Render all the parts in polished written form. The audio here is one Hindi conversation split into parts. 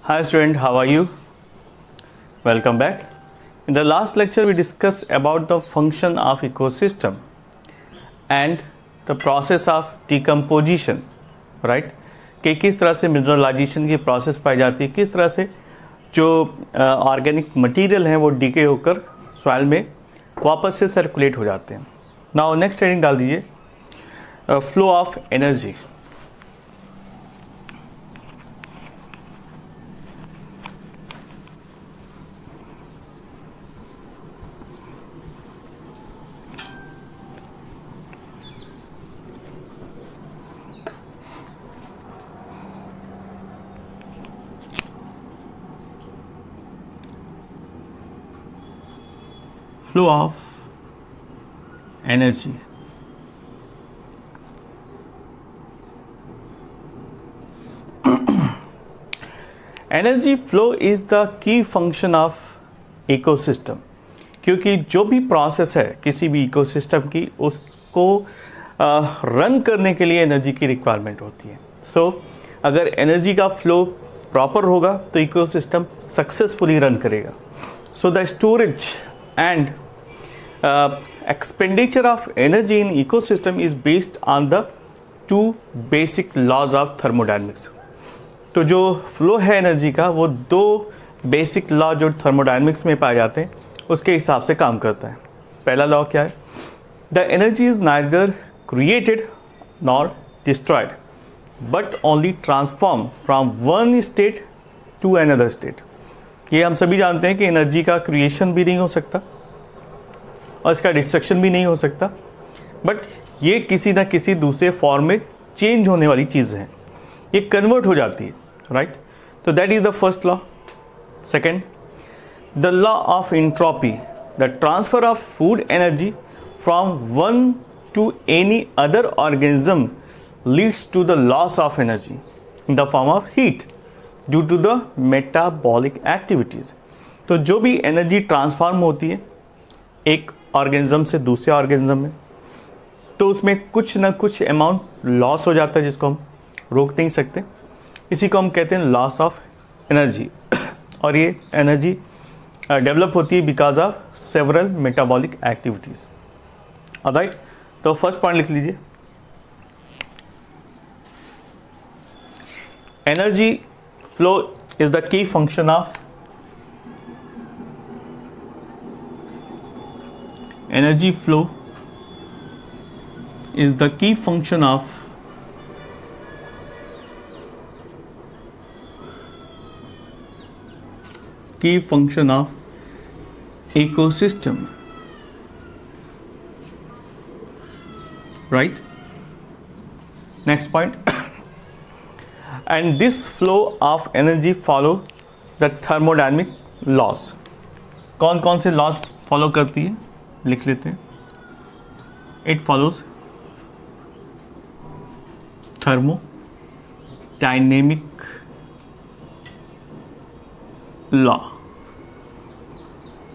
Hi student, how are you? Welcome back. In the last lecture we discussed about the function of ecosystem and the process of decomposition, right? कि किस तरह से मिनरलाइजेशन की प्रोसेस पाई जाती है, किस तरह से जो ऑर्गेनिक मटेरियल हैं वो डीके होकर सॉइल में वापस से सर्कुलेट हो जाते हैं. नाउ नेक्स्ट हेडिंग डाल दीजिए, flow of energy. Flow of energy. Energy flow is the key function of ecosystem. क्योंकि जो भी प्रोसेस है किसी भी इकोसिस्टम की, उसको रन करने के लिए एनर्जी की रिक्वायरमेंट होती है. सो अगर एनर्जी का फ्लो प्रॉपर होगा तो इकोसिस्टम सक्सेसफुली रन करेगा. So the storage and expenditure of energy in ecosystem is based on the two basic laws of thermodynamics. तो जो फ्लो है एनर्जी का वो दो बेसिक लॉ जो थर्मोडायनेमिक्स में पाए जाते हैं उसके हिसाब से काम करता है. पहला लॉ क्या है? The energy is neither created nor destroyed but only transform from one state to another state. ये हम सभी जानते हैं कि एनर्जी का क्रिएशन भी नहीं हो सकता और इसका डिस्ट्रक्शन भी नहीं हो सकता, बट ये किसी ना किसी दूसरे फॉर्म में चेंज होने वाली चीज़ है, ये कन्वर्ट हो जाती है, राइट? तो that is the first law. Second, the law of entropy, the transfer of food energy from one to any other organism leads to the loss of energy in the form of heat due to the metabolic activities. तो जो भी एनर्जी ट्रांसफॉर्म होती है एक ऑर्गेनिज्म से दूसरे ऑर्गेनिज्म में, तो उसमें कुछ ना कुछ अमाउंट लॉस हो जाता है जिसको हम रोक नहीं सकते. इसी को हम कहते हैं लॉस ऑफ एनर्जी. और ये एनर्जी डेवलप होती है because of several metabolic activities. Alright, तो फर्स्ट पॉइंट लिख लीजिए, energy flow is the key function of energy flow is the key function of ecosystem, right? Next point. And this flow of energy follow the thermodynamic laws. कौन कौन से लॉज फॉलो करती है लिख लेते हैं. It follows thermodynamic law.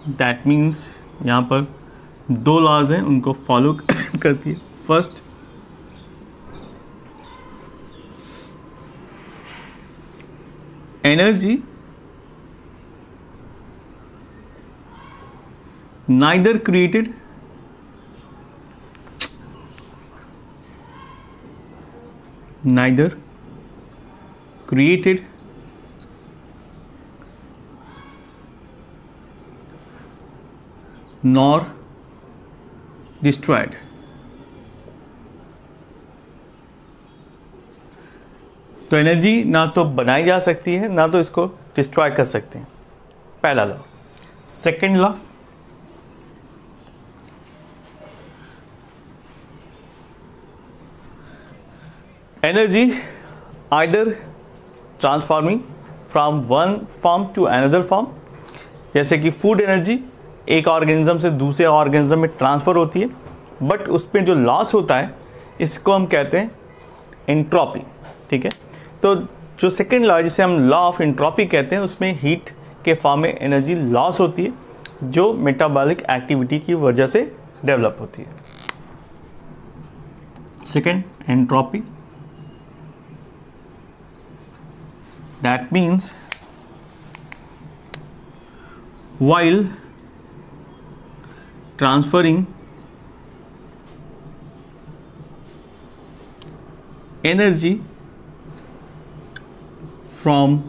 That means यहाँ पर दो लॉज हैं उनको फॉलो करती है. First, energy neither created nor destroyed. तो एनर्जी ना तो बनाई जा सकती है ना तो इसको डिस्ट्रॉय कर सकते हैं. पहला law. Second law, energy either transforming from one form to another form. जैसे कि फूड एनर्जी एक ऑर्गेनिज्म से दूसरे ऑर्गेनिज्म में ट्रांसफ़र होती है, बट उसमें जो लॉस होता है इसको हम कहते हैं एंट्रोपी. ठीक है, तो जो सेकेंड लॉ जिसे हम लॉ ऑफ एंट्रोपी कहते हैं उसमें हीट के फॉर्म में एनर्जी लॉस होती है जो मेटाबॉलिक एक्टिविटी की वजह से डेवलप होती है. Second, entropy, that means while transferring energy from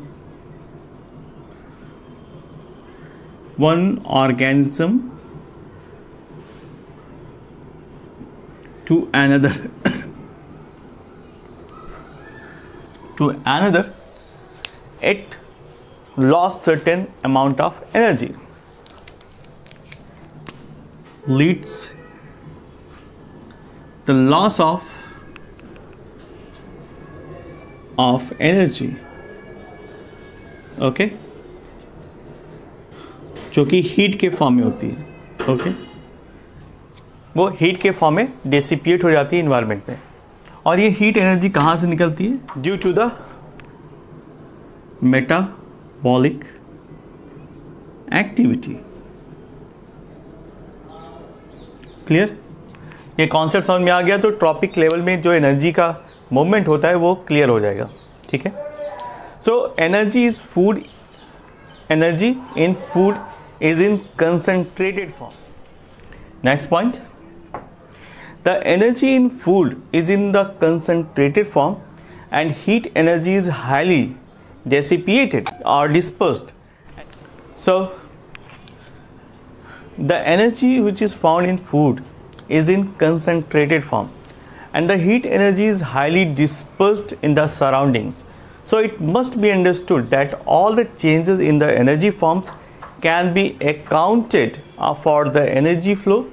one organism to another it lost certain amount of energy, leads the loss of energy, okay, जो कि हीट के फॉर्म में होती है, ओके, वो हीट के फॉर्म में डेसिपिएट हो जाती है इन्वायरमेंट में। और ये हीट एनर्जी कहाँ से निकलती है? Due to the metabolic activity. Clear? ये कॉन्सेप्ट समझ में आ गया तो ट्रॉपिक लेवल में जो एनर्जी का मूवमेंट होता है वो क्लियर हो जाएगा। ठीक है, so energy is food, energy in food is in concentrated form. Next point, the energy in food is in the concentrated form and heat energy is highly dissipated or dispersed. So the energy which is found in food is in concentrated form and the heat energy is highly dispersed in the surroundings. So it must be understood that all the changes in the energy forms can be accounted for the energy flow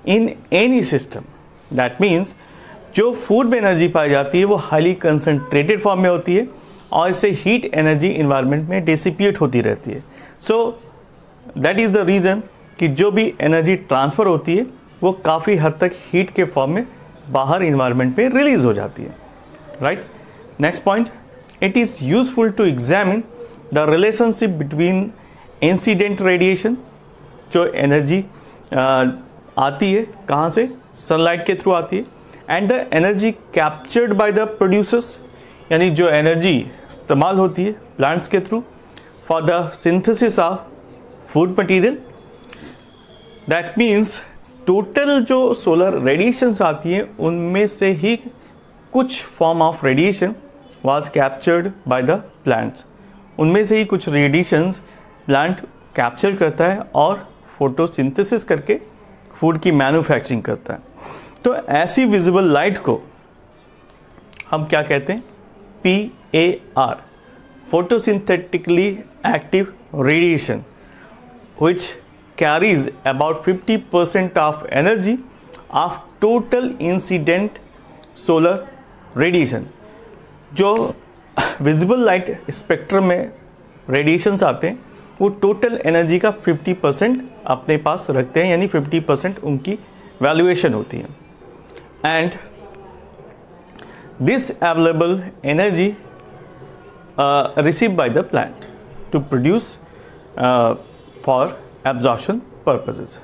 in any system. That means जो फूड में एनर्जी पाई जाती है वो हाईली कंसनट्रेटेड फॉर्म में होती है और इससे हीट एनर्जी इन्वायरमेंट में डिसिपिएट होती रहती है। So that is the reason कि जो भी एनर्जी ट्रांसफ़र होती है वो काफ़ी हद तक हीट के फॉर्म में बाहर इन्वायरमेंट में रिलीज़ हो जाती है। Right, next point, it is useful to examine the relationship between incident radiation, जो एनर्जी आती है कहाँ से? सनलाइट के थ्रू आती है, and the energy captured by the producers, यानी जो एनर्जी इस्तेमाल होती है प्लांट्स के through for the synthesis of food material. That means total जो सोलर रेडिएशंस आती हैं उनमें से ही कुछ form of radiation was captured by the plants, उनमें से ही कुछ रेडिएशंस प्लांट कैप्चर करता है और फोटोसिंथेसिस करके फूड की मैन्युफैक्चरिंग करता है। तो ऐसी विजिबल लाइट को हम क्या कहते हैं? PAR, photosynthetically active radiation, which carries about 50% of energy of total incident solar radiation। जो विजिबल लाइट स्पेक्ट्रम में रेडिएशंस आते हैं वो टोटल एनर्जी का 50% अपने पास रखते हैं, यानी 50% उनकी वैल्यूएशन होती है। And this available energy receive by the plant to produce for absorption purposes.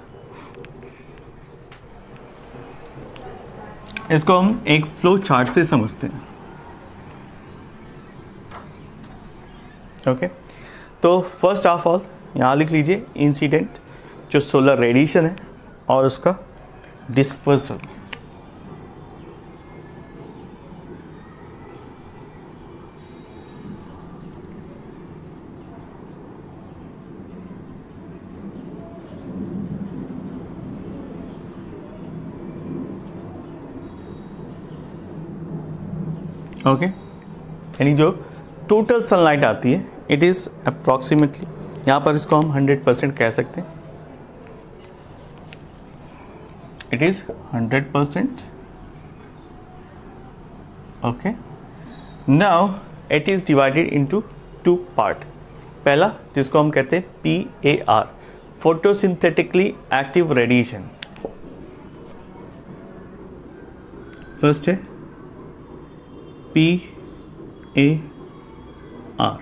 इसको हम एक फ्लो चार्ट से समझते हैं। ओके, तो फर्स्ट ऑफ ऑल यहाँ लिख लीजिए इंसिडेंट जो सोलर रेडिएशन है और उसका डिस्पर्सल। ओके, यानी जो टोटल सनलाइट आती है इट इज़ अप्रॉक्सीमेटली, यहाँ पर इसको हम 100% कह सकते हैं, it is 100%। Okay, now it is divided into 2 part. पहला जिसको हम कहते हैं PAR, photosynthetically active radiation. First है PAR,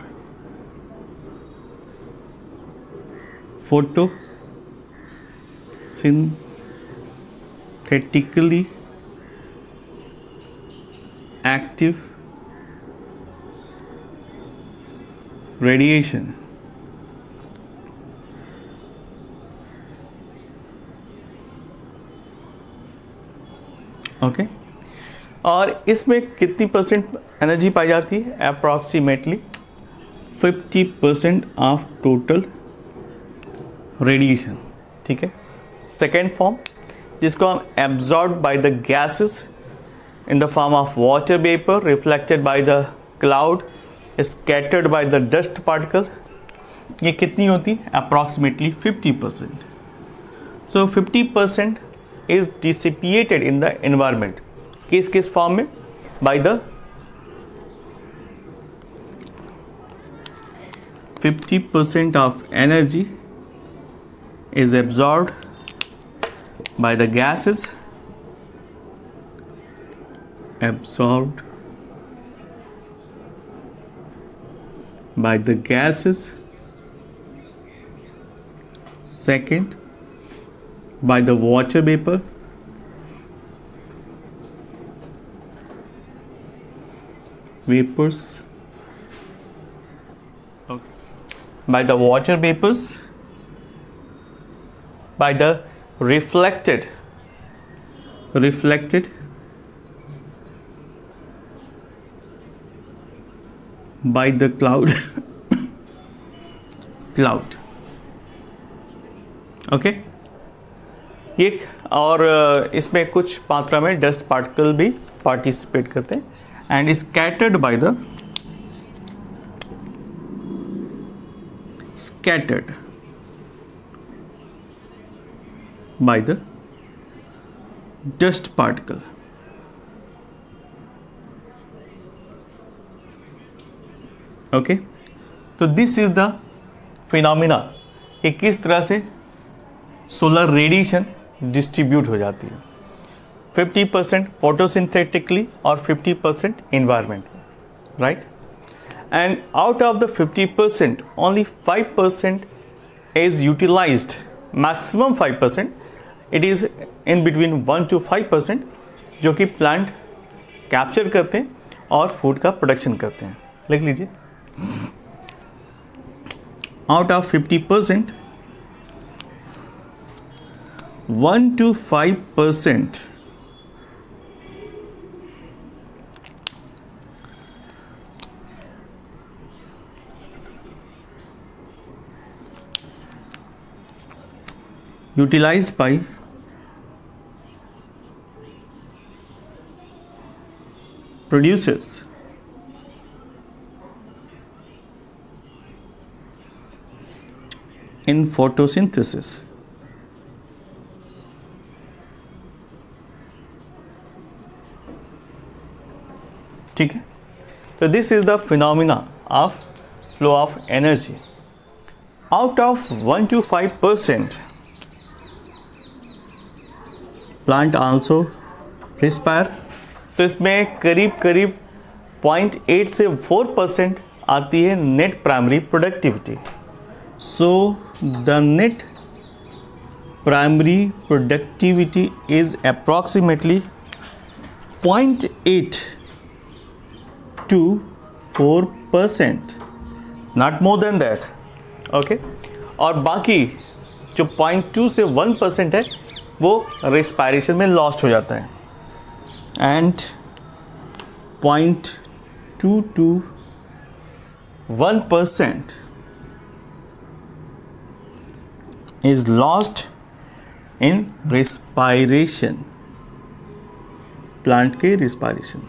photosynthetically active radiation. Okay और इसमें कितनी परसेंट एनर्जी पाई जाती है? Approximately 50% of total radiation. ठीक है। सेकेंड फॉर्म जिसको हम absorb by the gases in the form of water vapor reflected by the cloud scattered by the dust particle, ये कितनी होती? approximately 50%. So 50% is dissipated in the environment. किस फॉर्म में? by the 50% of energy is absorbed by the gases, absorbed by the gases. Second, by the water vapor. Vapors. Okay. By the water vapors. By the reflected by the cloud. Okay ये और इसमें कुछ मात्रा में डस्ट पार्टिकल भी पार्टिसिपेट करते हैं and scattered by the dust particle. Okay तो दिस इज द फिनोमिना कि किस तरह से सोलर रेडिएशन डिस्ट्रीब्यूट हो जाती है। 50% फोटोसिंथेटिकली और 50% environment, right. And out of the 50% only 5% is utilized, maximum 5%, it is in between 1 to 5% जो कि प्लांट कैप्चर करते हैं और फूड का प्रोडक्शन करते हैं। लिख लीजिए, out of 50%, 1 to 5% utilized by producers in photosynthesis. ठीक है, तो this is the phenomena of flow of energy. Out of 1 to 5% plant also respire, तो इसमें करीब 0.8 से 4% आती है net primary productivity. So the net primary productivity is approximately 0.8 to 4%, not more than that. Okay, और बाकी जो 0.2 से 1% है वो रेस्पायरेशन में लॉस्ट हो जाता है and 0.2 to 1% is lost in respiration, plant के respiration।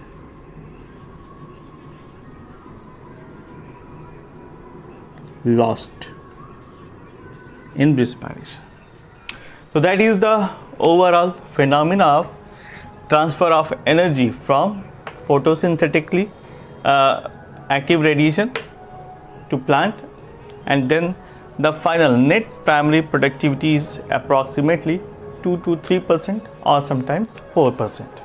Lost in respiration. So that is the overall phenomena of transfer of energy from photosynthetically active radiation to plant, and then the final net primary productivity is approximately 2 to 3% or sometimes 4%.